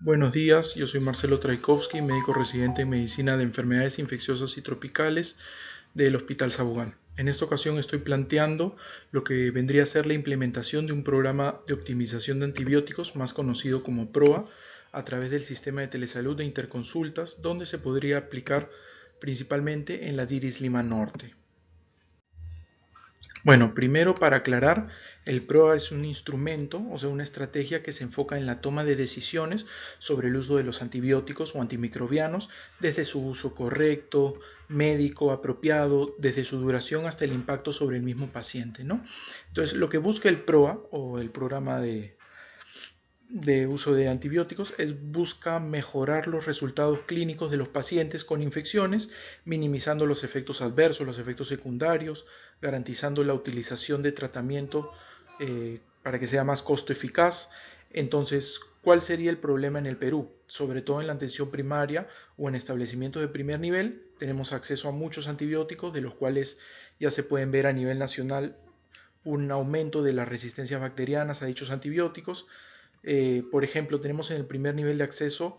Buenos días, yo soy Marcelo Trajkovski, médico residente en Medicina de Enfermedades Infecciosas y Tropicales del Hospital Sabogal. En esta ocasión estoy planteando lo que vendría a ser la implementación de un programa de optimización de antibióticos, más conocido como PROA, a través del sistema de telesalud de interconsultas, donde se podría aplicar principalmente en la DIRIS Lima Norte. Bueno, primero para aclarar, el PROA es un instrumento, o sea, una estrategia que se enfoca en la toma de decisiones sobre el uso de los antibióticos o antimicrobianos, desde su uso correcto, médico, apropiado, desde su duración hasta el impacto sobre el mismo paciente, ¿no? Entonces, lo que busca el PROA o el programa de uso de antibióticos busca mejorar los resultados clínicos de los pacientes con infecciones, minimizando los efectos adversos, los efectos secundarios, garantizando la utilización de tratamiento para que sea más costo eficaz. Entonces, ¿cuál sería el problema en el Perú? Sobre todo en la atención primaria o en establecimientos de primer nivel, tenemos acceso a muchos antibióticos, de los cuales ya se pueden ver a nivel nacional un aumento de las resistencias bacterianas a dichos antibióticos. Por ejemplo, tenemos en el primer nivel de acceso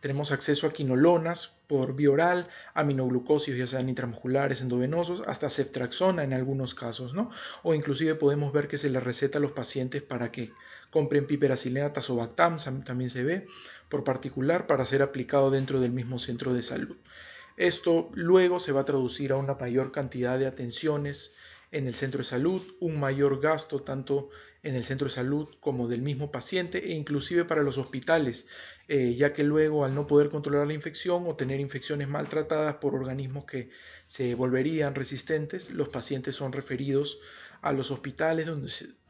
tenemos acceso a quinolonas por vía oral, aminoglucósidos ya sean intramusculares, endovenosos, hasta ceftriaxona en algunos casos, ¿no? O inclusive podemos ver que se les receta a los pacientes para que compren piperacilina tazobactam, también se ve, por particular, para ser aplicado dentro del mismo centro de salud. Esto luego se va a traducir a una mayor cantidad de atenciones en el centro de salud, un mayor gasto tanto en el centro de salud como del mismo paciente e inclusive para los hospitales, ya que luego al no poder controlar la infección o tener infecciones maltratadas por organismos que se volverían resistentes, los pacientes son referidos a los hospitales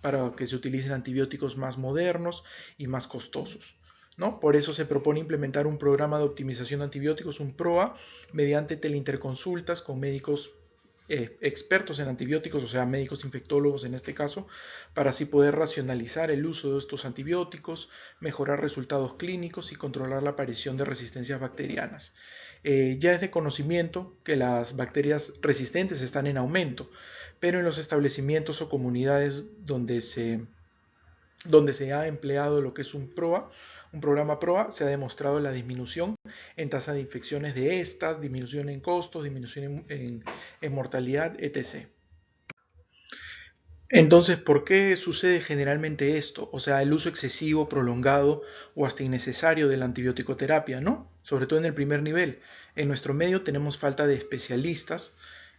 para que se utilicen antibióticos más modernos y más costosos, ¿no? Por eso se propone implementar un programa de optimización de antibióticos, un PROA, mediante teleinterconsultas con médicos expertos en antibióticos, o sea, médicos infectólogos en este caso, para así poder racionalizar el uso de estos antibióticos, mejorar resultados clínicos y controlar la aparición de resistencias bacterianas. Ya es de conocimiento que las bacterias resistentes están en aumento, pero en los establecimientos o comunidades donde se ha empleado lo que es un PROA, un programa PROA, se ha demostrado la disminución en tasa de infecciones de estas, disminución en costos, disminución en mortalidad, etc. Entonces, ¿por qué sucede generalmente esto? O sea, el uso excesivo, prolongado o hasta innecesario de la antibiótico-terapia, ¿no? Sobre todo en el primer nivel. En nuestro medio tenemos falta de especialistas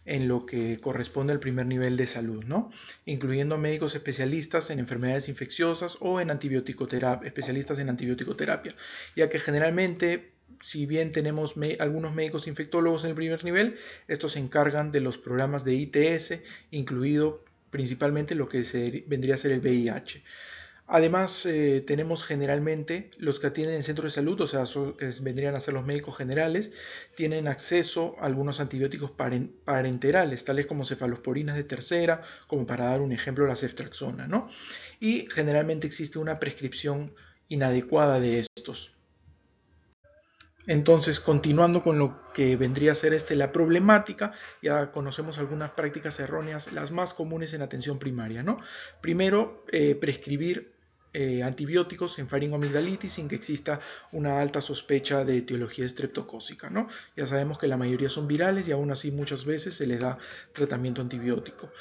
en lo que corresponde al primer nivel de salud, ¿no? Incluyendo médicos especialistas en enfermedades infecciosas o en especialistas en antibiótico-terapia, ya que generalmente, si bien tenemos algunos médicos infectólogos en el primer nivel, estos se encargan de los programas de ITS, incluido principalmente lo que vendría a ser el VIH. Además, tenemos generalmente los que atienden en centro de salud, o sea, que vendrían a ser los médicos generales, tienen acceso a algunos antibióticos parenterales, tales como cefalosporinas de tercera, como para dar un ejemplo, la ceftriaxona, ¿no? Y generalmente existe una prescripción inadecuada de estos. Entonces, continuando con lo que vendría a ser la problemática, ya conocemos algunas prácticas erróneas, las más comunes en atención primaria, ¿no? Primero, prescribir antibióticos en faringoamigdalitis sin que exista una alta sospecha de etiología estreptocócica, ¿no? Ya sabemos que la mayoría son virales y aún así muchas veces se les da tratamiento antibiótico.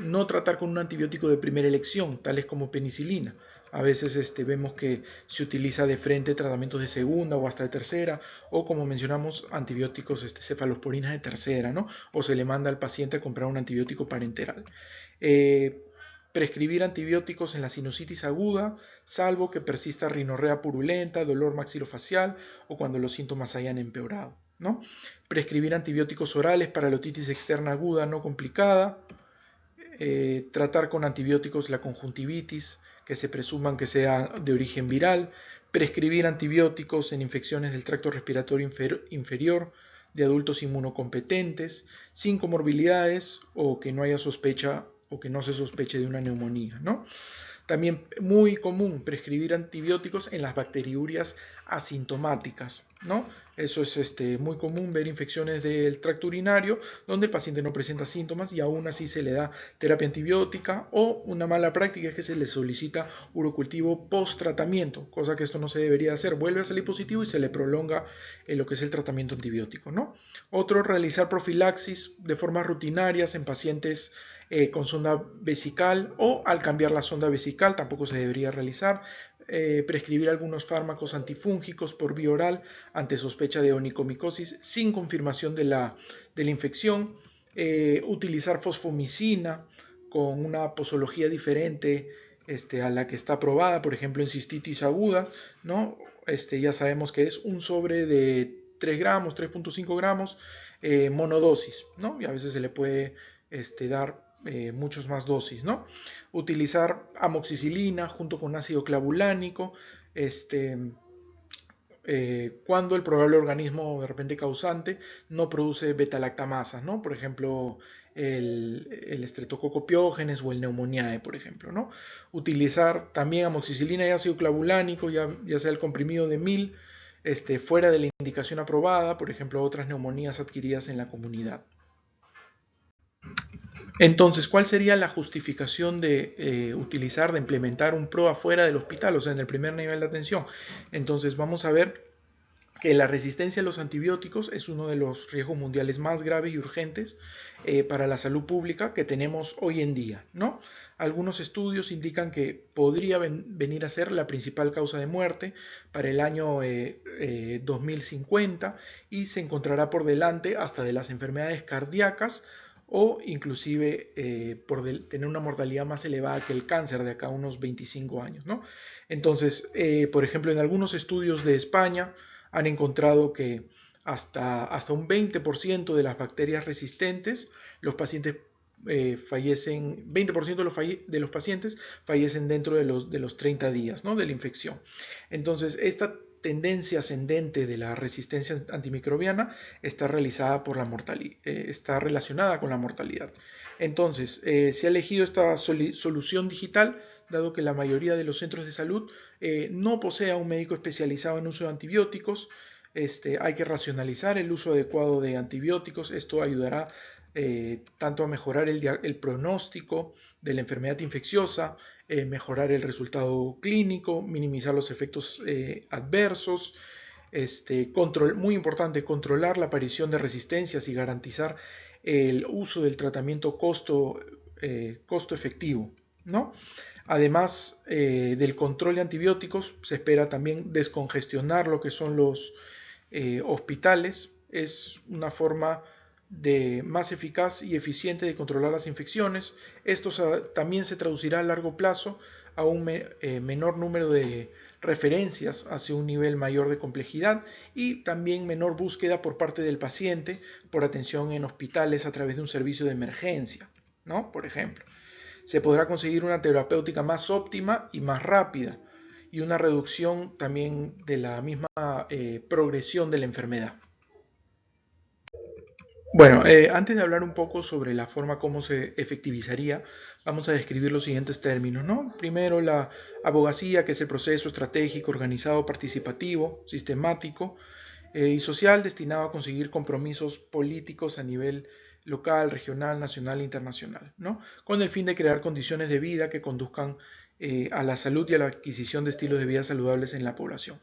No tratar con un antibiótico de primera elección, tales como penicilina. A veces vemos que se utiliza de frente tratamientos de segunda o hasta de tercera, o como mencionamos, antibióticos cefalosporinas de tercera, ¿no? O se le manda al paciente a comprar un antibiótico parenteral. Prescribir antibióticos en la sinusitis aguda, salvo que persista rinorrea purulenta, dolor maxilofacial o cuando los síntomas hayan empeorado, ¿no? Prescribir antibióticos orales para la otitis externa aguda no complicada. Tratar con antibióticos la conjuntivitis, que se presuman que sea de origen viral, prescribir antibióticos en infecciones del tracto respiratorio inferior de adultos inmunocompetentes, sin comorbilidades o que no haya sospecha o que no se sospeche de una neumonía, ¿no? También muy común prescribir antibióticos en las bacteriurias asintomáticas, ¿no? Eso es muy común ver infecciones del tracto urinario donde el paciente no presenta síntomas y aún así se le da terapia antibiótica, o una mala práctica es que se le solicita urocultivo post tratamiento, cosa que esto no se debería hacer. Vuelve a salir positivo y se le prolonga lo que es el tratamiento antibiótico, ¿no? Otro, realizar profilaxis de formas rutinarias en pacientes con sonda vesical, o al cambiar la sonda vesical tampoco se debería realizar. Prescribir algunos fármacos antifúngicos por vía oral ante sospecha de onicomicosis sin confirmación de la infección. Utilizar fosfomicina con una posología diferente a la que está aprobada, por ejemplo en cistitis aguda, ¿no? Ya sabemos que es un sobre de 3 gramos, 3.5 gramos, monodosis, ¿no? Y a veces se le puede dar muchos más dosis, ¿no? Utilizar amoxicilina junto con ácido clavulánico, cuando el probable organismo de repente causante no produce beta-lactamasas, ¿no? Por ejemplo, el Streptococcus pyogenes o el Pneumoniae, por ejemplo, ¿no? Utilizar también amoxicilina y ácido clavulánico, ya sea el comprimido de 1000, fuera de la indicación aprobada, por ejemplo, otras neumonías adquiridas en la comunidad. Entonces, ¿cuál sería la justificación de utilizar, de implementar un PROA fuera del hospital, o sea, en el primer nivel de atención? Entonces, vamos a ver que la resistencia a los antibióticos es uno de los riesgos mundiales más graves y urgentes para la salud pública que tenemos hoy en día, ¿no? Algunos estudios indican que podría venir a ser la principal causa de muerte para el año 2050, y se encontrará por delante hasta de las enfermedades cardíacas, o inclusive por tener una mortalidad más elevada que el cáncer de acá a unos 25 años, ¿no? Entonces, por ejemplo, en algunos estudios de España han encontrado que hasta un 20% de las bacterias resistentes, los pacientes fallecen, 20% de los pacientes fallecen dentro de los 30 días, ¿no?, de la infección. Entonces, esta tendencia ascendente de la resistencia antimicrobiana está está relacionada con la mortalidad. Entonces, se ha elegido esta solución digital, dado que la mayoría de los centros de salud no posee a un médico especializado en uso de antibióticos. Hay que racionalizar el uso adecuado de antibióticos. Esto ayudará tanto a mejorar el pronóstico de la enfermedad infecciosa, mejorar el resultado clínico, minimizar los efectos adversos. Muy importante, controlar la aparición de resistencias y garantizar el uso del tratamiento costo efectivo, ¿no? Además del control de antibióticos, se espera también descongestionar lo que son los hospitales. Es una forma más eficaz y eficiente de controlar las infecciones. Esto también se traducirá a largo plazo a un menor número de referencias hacia un nivel mayor de complejidad, y también menor búsqueda por parte del paciente por atención en hospitales a través de un servicio de emergencia, ¿no? Por ejemplo, se podrá conseguir una terapéutica más óptima y más rápida, y una reducción también de la misma progresión de la enfermedad. Bueno, antes de hablar un poco sobre la forma como se efectivizaría, vamos a describir los siguientes términos, ¿no? Primero, la abogacía, que es el proceso estratégico, organizado, participativo, sistemático y social, destinado a conseguir compromisos políticos a nivel local, regional, nacional e internacional, ¿no? Con el fin de crear condiciones de vida que conduzcan a la salud y a la adquisición de estilos de vida saludables en la población.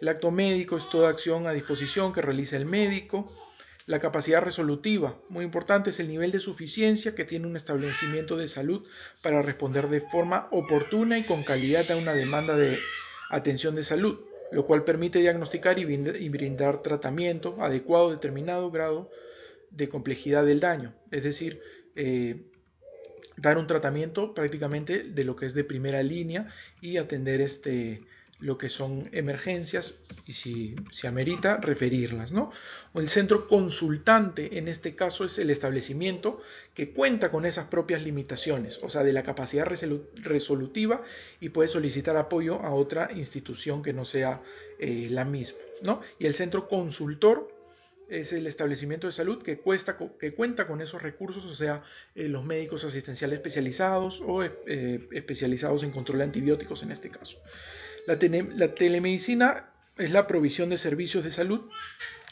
El acto médico es toda acción a disposición que realiza el médico. La capacidad resolutiva, muy importante, es el nivel de suficiencia que tiene un establecimiento de salud para responder de forma oportuna y con calidad a una demanda de atención de salud, lo cual permite diagnosticar y brindar tratamiento adecuado a determinado grado de complejidad del daño, es decir, dar un tratamiento prácticamente de lo que es de primera línea y atender lo que son emergencias, y si se amerita, referirlas, ¿no? El centro consultante en este caso es el establecimiento que cuenta con esas propias limitaciones, o sea, de la capacidad resolutiva, y puede solicitar apoyo a otra institución que no sea la misma, ¿no? Y el centro consultor es el establecimiento de salud que cuenta con esos recursos, o sea, los médicos asistenciales especializados o especializados en control de antibióticos en este caso. La telemedicina es la provisión de servicios de salud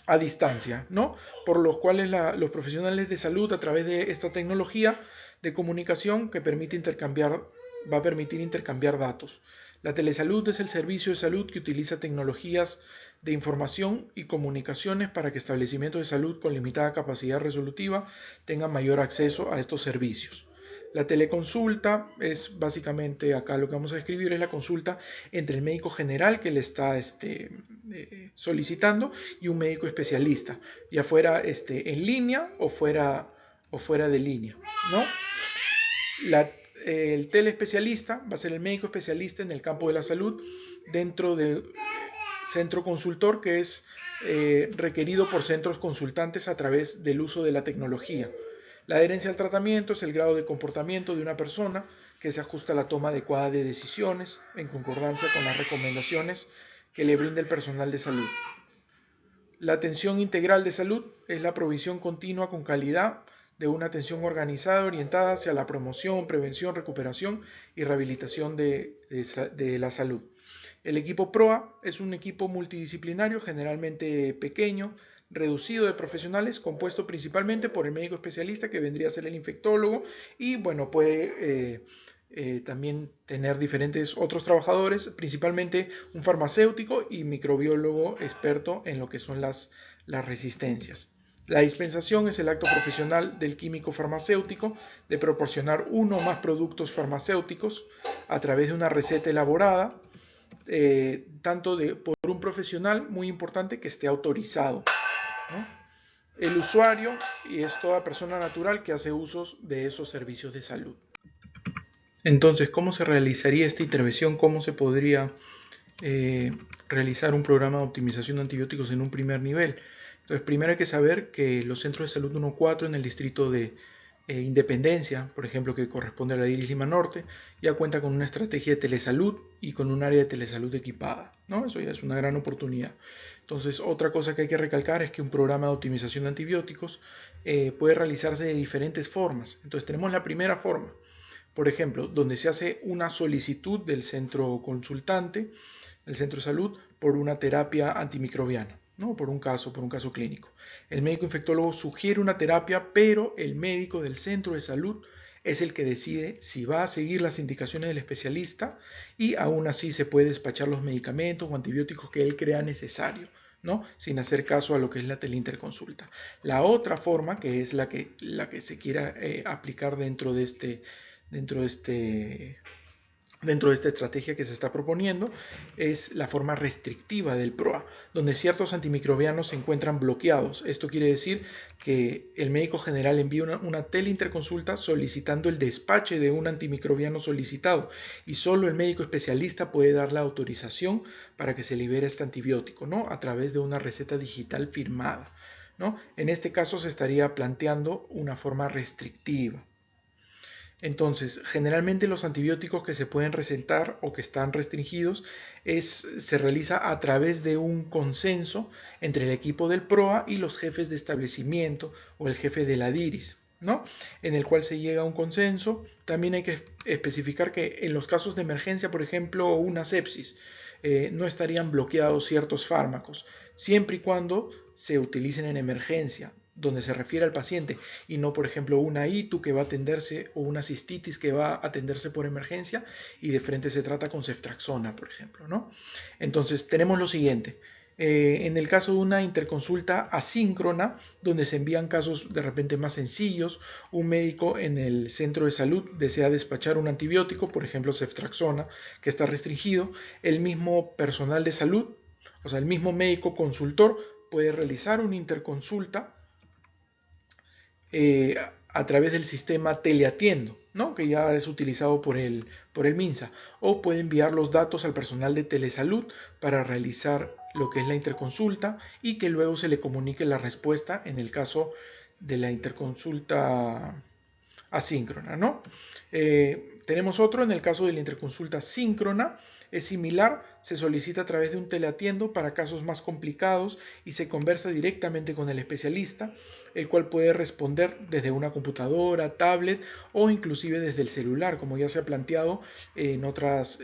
a distancia, ¿no? Por los cuales los profesionales de salud, a través de esta tecnología de comunicación que va a permitir intercambiar datos. La telesalud es el servicio de salud que utiliza tecnologías de información y comunicaciones para que establecimientos de salud con limitada capacidad resolutiva tengan mayor acceso a estos servicios. La teleconsulta es básicamente, acá lo que vamos a describir es la consulta entre el médico general que le está solicitando y un médico especialista, ya fuera en línea o fuera de línea, ¿no? El teleespecialista va a ser el médico especialista en el campo de la salud dentro del centro consultor, que es requerido por centros consultantes a través del uso de la tecnología. La adherencia al tratamiento es el grado de comportamiento de una persona que se ajusta a la toma adecuada de decisiones en concordancia con las recomendaciones que le brinda el personal de salud. La atención integral de salud es la provisión continua con calidad de una atención organizada orientada hacia la promoción, prevención, recuperación y rehabilitación de la salud. El equipo PROA es un equipo multidisciplinario, generalmente pequeño, reducido de profesionales, compuesto principalmente por el médico especialista, que vendría a ser el infectólogo, y bueno, puede también tener diferentes otros trabajadores, principalmente un farmacéutico y microbiólogo experto en lo que son las resistencias. La dispensación es el acto profesional del químico farmacéutico de proporcionar uno o más productos farmacéuticos a través de una receta elaborada, por un profesional muy importante que esté autorizado, ¿no? El usuario es toda persona natural que hace usos de esos servicios de salud. Entonces, ¿cómo se realizaría esta intervención? ¿Cómo se podría realizar un programa de optimización de antibióticos en un primer nivel? Entonces, primero hay que saber que los centros de salud 1-4 en el distrito de Independencia, por ejemplo, que corresponde a la Iris Lima Norte, ya cuenta con una estrategia de telesalud y con un área de telesalud equipada, ¿no? Eso ya es una gran oportunidad. Entonces, otra cosa que hay que recalcar es que un programa de optimización de antibióticos puede realizarse de diferentes formas. Entonces, tenemos la primera forma, por ejemplo, donde se hace una solicitud del centro consultante, del centro de salud, por una terapia antimicrobiana, ¿no? Por un caso clínico. El médico infectólogo sugiere una terapia, pero el médico del centro de salud es el que decide si va a seguir las indicaciones del especialista, y aún así se puede despachar los medicamentos o antibióticos que él crea necesario, ¿no? Sin hacer caso a lo que es la teleinterconsulta. La otra forma, que es la que se quiera aplicar dentro de esta estrategia que se está proponiendo, es la forma restrictiva del PROA, donde ciertos antimicrobianos se encuentran bloqueados. Esto quiere decir que el médico general envía una teleinterconsulta solicitando el despache de un antimicrobiano solicitado, y solo el médico especialista puede dar la autorización para que se libere este antibiótico, ¿no? A través de una receta digital firmada, ¿no? En este caso se estaría planteando una forma restrictiva. Entonces, generalmente los antibióticos que se pueden recetar o que están restringidos se realiza a través de un consenso entre el equipo del PROA y los jefes de establecimiento o el jefe de la DIRIS, ¿no? En el cual se llega a un consenso. También hay que especificar que en los casos de emergencia, por ejemplo, una sepsis, no estarían bloqueados ciertos fármacos, siempre y cuando se utilicen en emergencia, donde se refiere al paciente, y no, por ejemplo, una ITU que va a atenderse o una cistitis que va a atenderse por emergencia y de frente se trata con ceftraxona, por ejemplo, ¿no? Entonces, tenemos lo siguiente. En el caso de una interconsulta asíncrona, donde se envían casos de repente más sencillos, un médico en el centro de salud desea despachar un antibiótico, por ejemplo ceftraxona, que está restringido, el mismo personal de salud, o sea, el mismo médico consultor puede realizar una interconsulta a través del sistema Teleatiendo, ¿no? Que ya es utilizado por el MINSA, o puede enviar los datos al personal de telesalud para realizar lo que es la interconsulta y que luego se le comunique la respuesta en el caso de la interconsulta asíncrona, ¿no? Tenemos otro en el caso de la interconsulta síncrona, es similar, se solicita a través de un teleatiendo para casos más complicados y se conversa directamente con el especialista, el cual puede responder desde una computadora, tablet o inclusive desde el celular, como ya se ha planteado en otras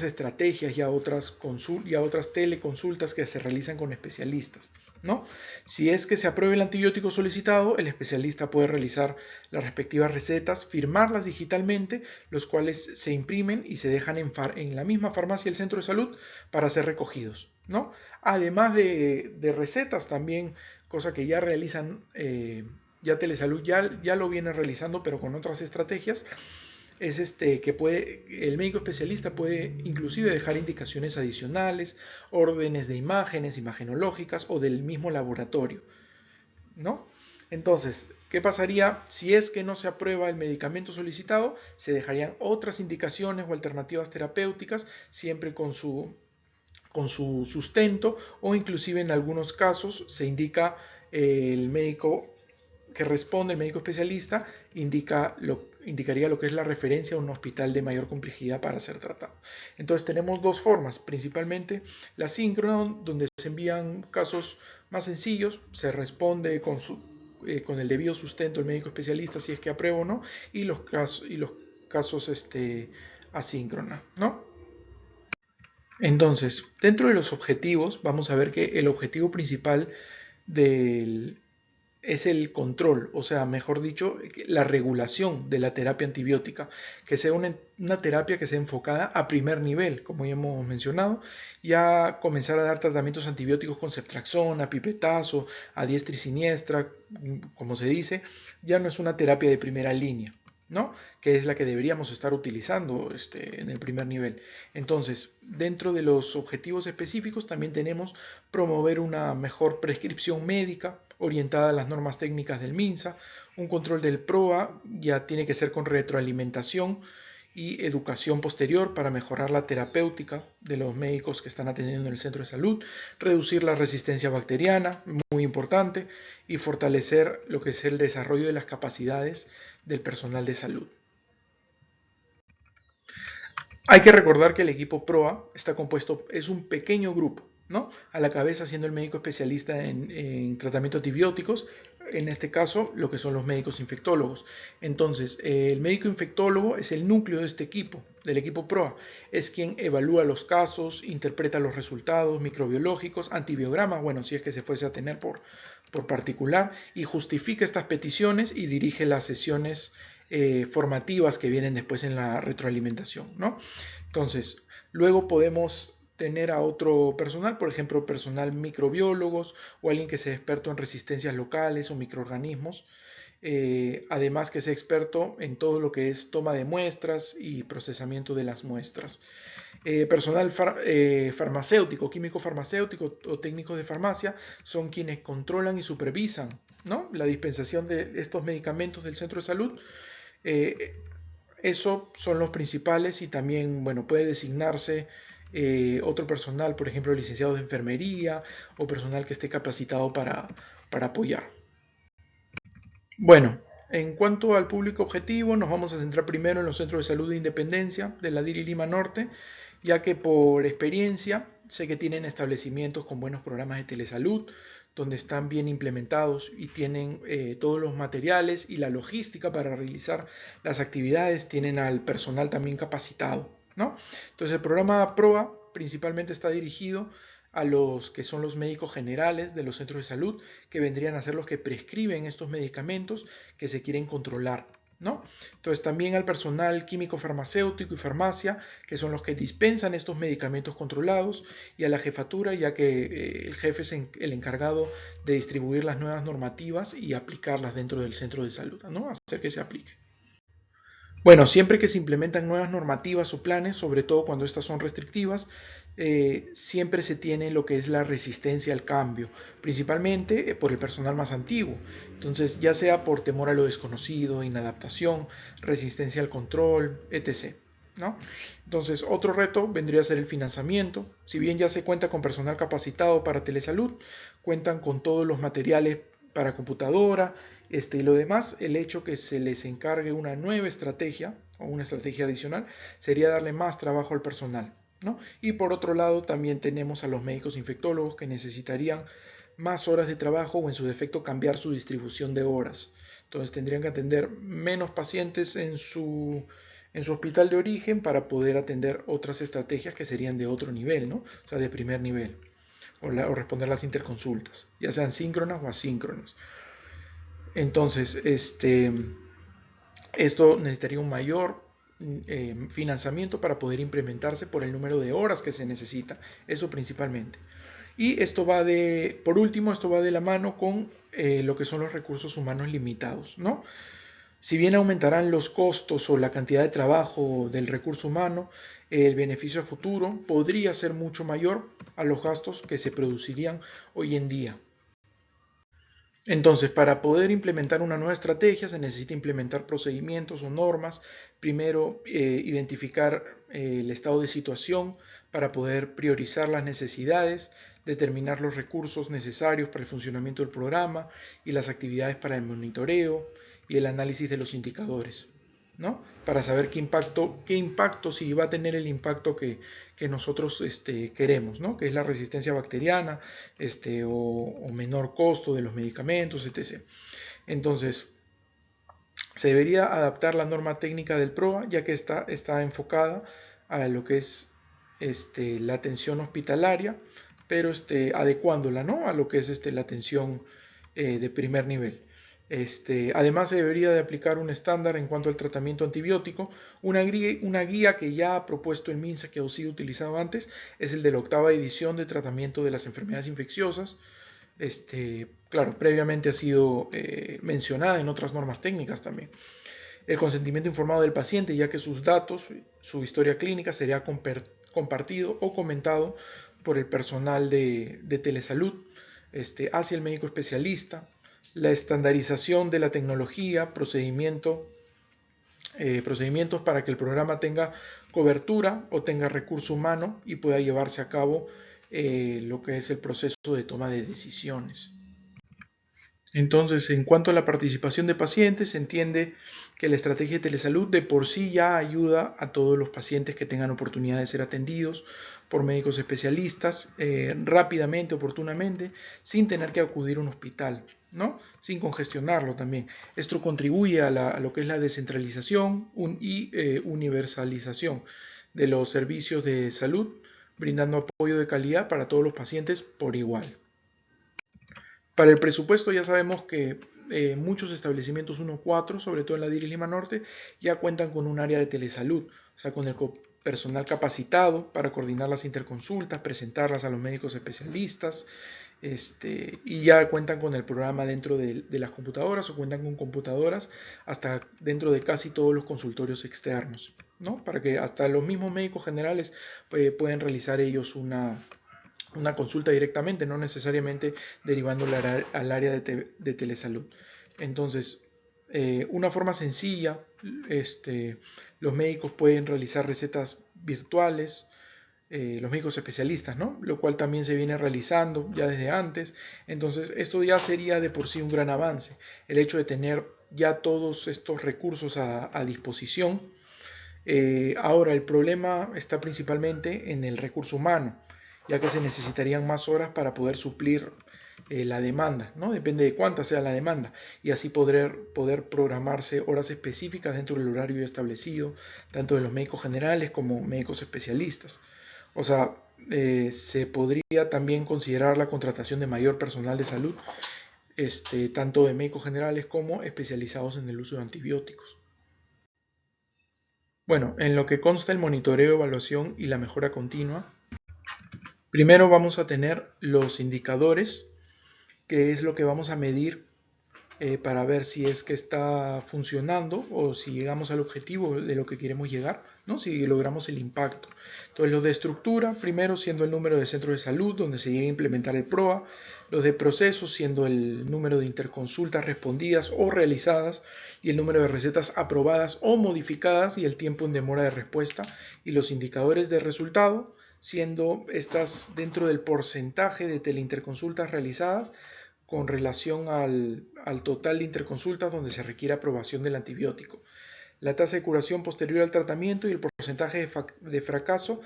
estrategias, ya otras teleconsultas que se realizan con especialistas, ¿no? Si es que se aprueba el antibiótico solicitado, el especialista puede realizar las respectivas recetas, firmarlas digitalmente, los cuales se imprimen y se dejan en la misma farmacia del centro de salud para ser recogidos, ¿no? Además de recetas, también, cosa que ya realizan, ya Telesalud ya lo viene realizando, pero con otras estrategias, es que el médico especialista puede inclusive dejar indicaciones adicionales, órdenes de imágenes, imagenológicas o del mismo laboratorio, ¿no? Entonces, ¿qué pasaría si es que no se aprueba el medicamento solicitado? Se dejarían otras indicaciones o alternativas terapéuticas, siempre con su sustento, o inclusive en algunos casos se indica el médico que responde, el médico especialista, indicaría lo que es la referencia a un hospital de mayor complejidad para ser tratado. Entonces tenemos dos formas, principalmente la síncrona, donde se envían casos más sencillos, se responde con el debido sustento del médico especialista si es que aprueba o no, y los casos asíncrona, ¿no? Entonces, dentro de los objetivos, vamos a ver que el objetivo principal es el control, o sea, mejor dicho, la regulación de la terapia antibiótica, que sea una terapia que sea enfocada a primer nivel, como ya hemos mencionado, ya comenzar a dar tratamientos antibióticos con ceftriaxona, pipetazo, a diestra y siniestra, como se dice, ya no es una terapia de primera línea, ¿no? Que es la que deberíamos estar utilizando en el primer nivel. Entonces, dentro de los objetivos específicos también tenemos promover una mejor prescripción médica orientada a las normas técnicas del MINSA, un control del PROA ya tiene que ser con retroalimentación y educación posterior para mejorar la terapéutica de los médicos que están atendiendo en el centro de salud, reducir la resistencia bacteriana, muy importante, y fortalecer lo que es el desarrollo de las capacidades del personal de salud. Hay que recordar que el equipo PROA está compuesto, es un pequeño grupo, ¿no? A la cabeza siendo el médico especialista en tratamiento de antibióticos, en este caso lo que son los médicos infectólogos. Entonces, el médico infectólogo es el núcleo de este equipo, del equipo PROA. Es quien evalúa los casos, interpreta los resultados microbiológicos, antibiograma, bueno, si es que se fuese a tener por particular, y justifica estas peticiones y dirige las sesiones formativas que vienen después en la retroalimentación, ¿no? Entonces, luego podemos tener a otro personal, por ejemplo, personal microbiólogos o alguien que sea experto en resistencias locales o microorganismos, además que sea experto en todo lo que es toma de muestras y procesamiento de las muestras. Personal farmacéutico, químico farmacéutico o técnicos de farmacia son quienes controlan y supervisan, ¿no?, la dispensación de estos medicamentos del centro de salud. Eso son los principales y también, bueno, puede designarse otro personal, por ejemplo, licenciados de enfermería o personal que esté capacitado para apoyar. Bueno, en cuanto al público objetivo, nos vamos a centrar primero en los centros de salud de Independencia de la DIRI Lima Norte, ya que por experiencia sé que tienen establecimientos con buenos programas de telesalud, donde están bien implementados y tienen todos los materiales y la logística para realizar las actividades, tienen al personal también capacitado, ¿no? Entonces el programa PROA principalmente está dirigido a los que son los médicos generales de los centros de salud, que vendrían a ser los que prescriben estos medicamentos que se quieren controlar, ¿no? Entonces también al personal químico farmacéutico y farmacia, que son los que dispensan estos medicamentos controlados, y a la jefatura, ya que el jefe es el encargado de distribuir las nuevas normativas y aplicarlas dentro del centro de salud, ¿no?, hacer que se aplique. Bueno, siempre que se implementan nuevas normativas o planes, sobre todo cuando estas son restrictivas, siempre se tiene lo que es la resistencia al cambio, principalmente por el personal más antiguo. Entonces, ya sea por temor a lo desconocido, inadaptación, resistencia al control, etc., ¿no? Entonces, otro reto vendría a ser el financiamiento. Si bien ya se cuenta con personal capacitado para telesalud, cuentan con todos los materiales para computadora, y lo demás, el hecho que se les encargue una nueva estrategia o una estrategia adicional, sería darle más trabajo al personal, ¿no? Y por otro lado también tenemos a los médicos infectólogos que necesitarían más horas de trabajo o en su defecto cambiar su distribución de horas. Entonces tendrían que atender menos pacientes en su hospital de origen para poder atender otras estrategias que serían de otro nivel, ¿no? O sea, de primer nivel, o responder las interconsultas, ya sean síncronas o asíncronas. Entonces, esto necesitaría un mayor financiamiento para poder implementarse por el número de horas que se necesita, eso principalmente. Y esto por último, esto va de la mano con lo que son los recursos humanos limitados, ¿no? Si bien aumentarán los costos o la cantidad de trabajo del recurso humano, el beneficio a futuro podría ser mucho mayor a los gastos que se producirían hoy en día. Entonces, para poder implementar una nueva estrategia se necesita implementar procedimientos o normas. Primero, identificar el estado de situación para poder priorizar las necesidades, determinar los recursos necesarios para el funcionamiento del programa y las actividades para el monitoreo y el análisis de los indicadores, ¿no? Para saber qué impacto, si va a tener el impacto que nosotros queremos, ¿no? Que es la resistencia bacteriana, o menor costo de los medicamentos, etc. Entonces, se debería adaptar la norma técnica del PROA, ya que está enfocada a lo que es la atención hospitalaria, pero adecuándola, ¿no? A lo que es la atención de primer nivel. Además, se debería de aplicar un estándar en cuanto al tratamiento antibiótico. Una guía que ya ha propuesto el MINSA, que ha sido utilizado antes, es el de la 8ª edición de tratamiento de las enfermedades infecciosas. Claro, previamente ha sido mencionada en otras normas técnicas también. El consentimiento informado del paciente, ya que sus datos, su historia clínica, sería compartido o comentado por el personal de telesalud hacia el médico especialista. La estandarización de la tecnología, procedimientos para que el programa tenga cobertura o tenga recurso humano y pueda llevarse a cabo lo que es el proceso de toma de decisiones. Entonces, en cuanto a la participación de pacientes, se entiende que la estrategia de telesalud de por sí ya ayuda a todos los pacientes que tengan oportunidad de ser atendidos por médicos especialistas rápidamente, oportunamente, sin tener que acudir a un hospital, ¿no? Sin congestionarlo también. Esto contribuye a lo que es la descentralización y universalización de los servicios de salud, brindando apoyo de calidad para todos los pacientes por igual. Para el presupuesto ya sabemos que muchos establecimientos 1-4, sobre todo en la DIRIS Lima Norte, ya cuentan con un área de telesalud, o sea, con el personal capacitado para coordinar las interconsultas, presentarlas a los médicos especialistas, y ya cuentan con el programa dentro de las computadoras o cuentan con computadoras hasta dentro de casi todos los consultorios externos, ¿no? Para que hasta los mismos médicos generales pueden realizar ellos una consulta directamente, no necesariamente derivándola al área de telesalud. Entonces, una forma sencilla, los médicos pueden realizar recetas virtuales, los médicos especialistas, ¿no? Lo cual también se viene realizando ya desde antes. Entonces, esto ya sería de por sí un gran avance, el hecho de tener ya todos estos recursos a disposición. Ahora, el problema está principalmente en el recurso humano, ya que se necesitarían más horas para poder suplir la demanda, ¿no? Depende de cuánta sea la demanda, y así poder programarse horas específicas dentro del horario establecido, tanto de los médicos generales como médicos especialistas. O sea, se podría también considerar la contratación de mayor personal de salud, tanto de médicos generales como especializados en el uso de antibióticos. Bueno, en lo que consta el monitoreo, evaluación y la mejora continua, primero vamos a tener los indicadores, que es lo que vamos a medir para ver si es que está funcionando o si llegamos al objetivo de lo que queremos llegar, ¿no? Si logramos el impacto. Entonces, los de estructura, primero siendo el número de centros de salud donde se llegue a implementar el PROA, los de procesos siendo el número de interconsultas respondidas o realizadas y el número de recetas aprobadas o modificadas y el tiempo en demora de respuesta, y los indicadores de resultado siendo estas dentro del porcentaje de teleinterconsultas realizadas con relación al total de interconsultas donde se requiere aprobación del antibiótico. la tasa de curación posterior al tratamiento y el porcentaje de fracaso.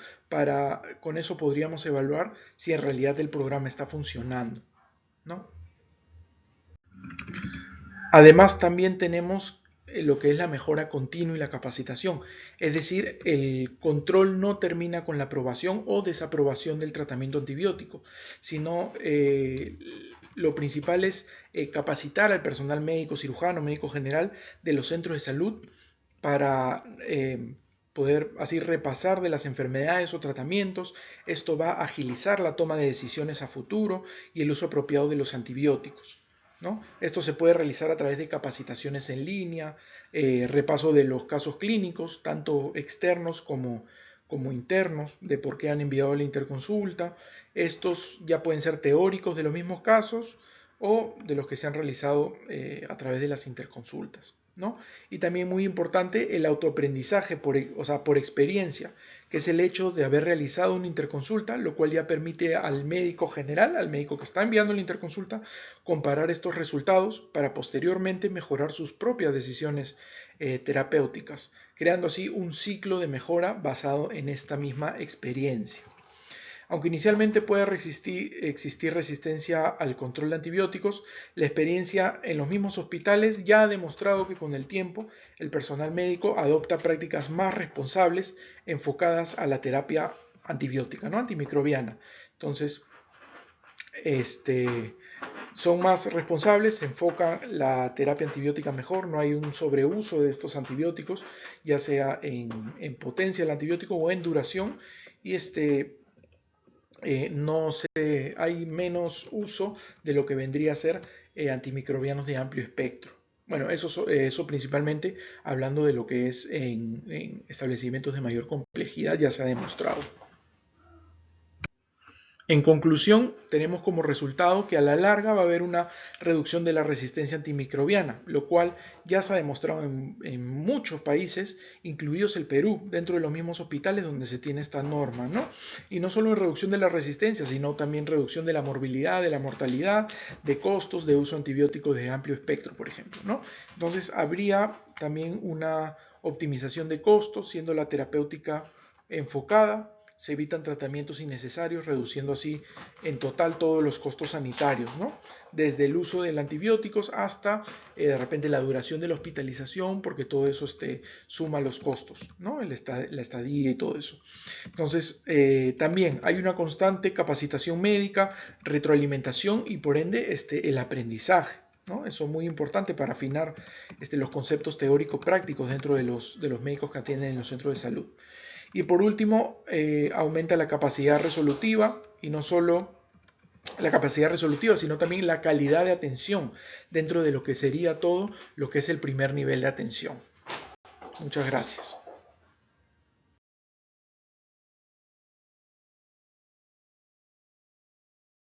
Con eso podríamos evaluar si en realidad el programa está funcionando, ¿no? Además, también tenemos lo que es la mejora continua y la capacitación. Es decir, el control no termina con la aprobación o desaprobación del tratamiento antibiótico, sino lo principal es capacitar al personal médico, cirujano, médico general de los centros de salud para poder así repasar de las enfermedades o tratamientos. Esto va a agilizar la toma de decisiones a futuro y el uso apropiado de los antibióticos, ¿no? Esto se puede realizar a través de capacitaciones en línea, repaso de los casos clínicos, tanto externos como internos, de por qué han enviado la interconsulta. Estos ya pueden ser teóricos de los mismos casos o de los que se han realizado a través de las interconsultas, ¿no? Y también muy importante el autoaprendizaje por experiencia, que es el hecho de haber realizado una interconsulta, lo cual ya permite al médico general, al médico que está enviando la interconsulta, comparar estos resultados para posteriormente mejorar sus propias decisiones terapéuticas, creando así un ciclo de mejora basado en esta misma experiencia. Aunque inicialmente pueda existir resistencia al control de antibióticos, la experiencia en los mismos hospitales ya ha demostrado que con el tiempo el personal médico adopta prácticas más responsables enfocadas a la terapia antibiótica, ¿no? Antimicrobiana. Entonces, son más responsables, se enfoca la terapia antibiótica mejor, no hay un sobreuso de estos antibióticos, ya sea en potencia del antibiótico o en duración, y hay menos uso de lo que vendría a ser antimicrobianos de amplio espectro. Bueno, eso principalmente hablando de lo que es en establecimientos de mayor complejidad, ya se ha demostrado. En conclusión, tenemos como resultado que a la larga va a haber una reducción de la resistencia antimicrobiana, lo cual ya se ha demostrado en muchos países, incluidos el Perú, dentro de los mismos hospitales donde se tiene esta norma, ¿no? Y no solo en reducción de la resistencia, sino también reducción de la morbilidad, de la mortalidad, de costos de uso antibiótico de amplio espectro, por ejemplo, ¿no? Entonces, habría también una optimización de costos, siendo la terapéutica enfocada. Se evitan tratamientos innecesarios, reduciendo así en total todos los costos sanitarios, ¿no? Desde el uso de antibióticos hasta de repente la duración de la hospitalización, porque todo eso suma los costos, ¿no? La estadía y todo eso. Entonces, también hay una constante capacitación médica, retroalimentación y por ende el aprendizaje, ¿no? Eso es muy importante para afinar los conceptos teóricos-prácticos dentro de los médicos que atienden en los centros de salud. Y por último, aumenta la capacidad resolutiva, y no solo la capacidad resolutiva, sino también la calidad de atención dentro de lo que sería todo lo que es el primer nivel de atención. Muchas gracias.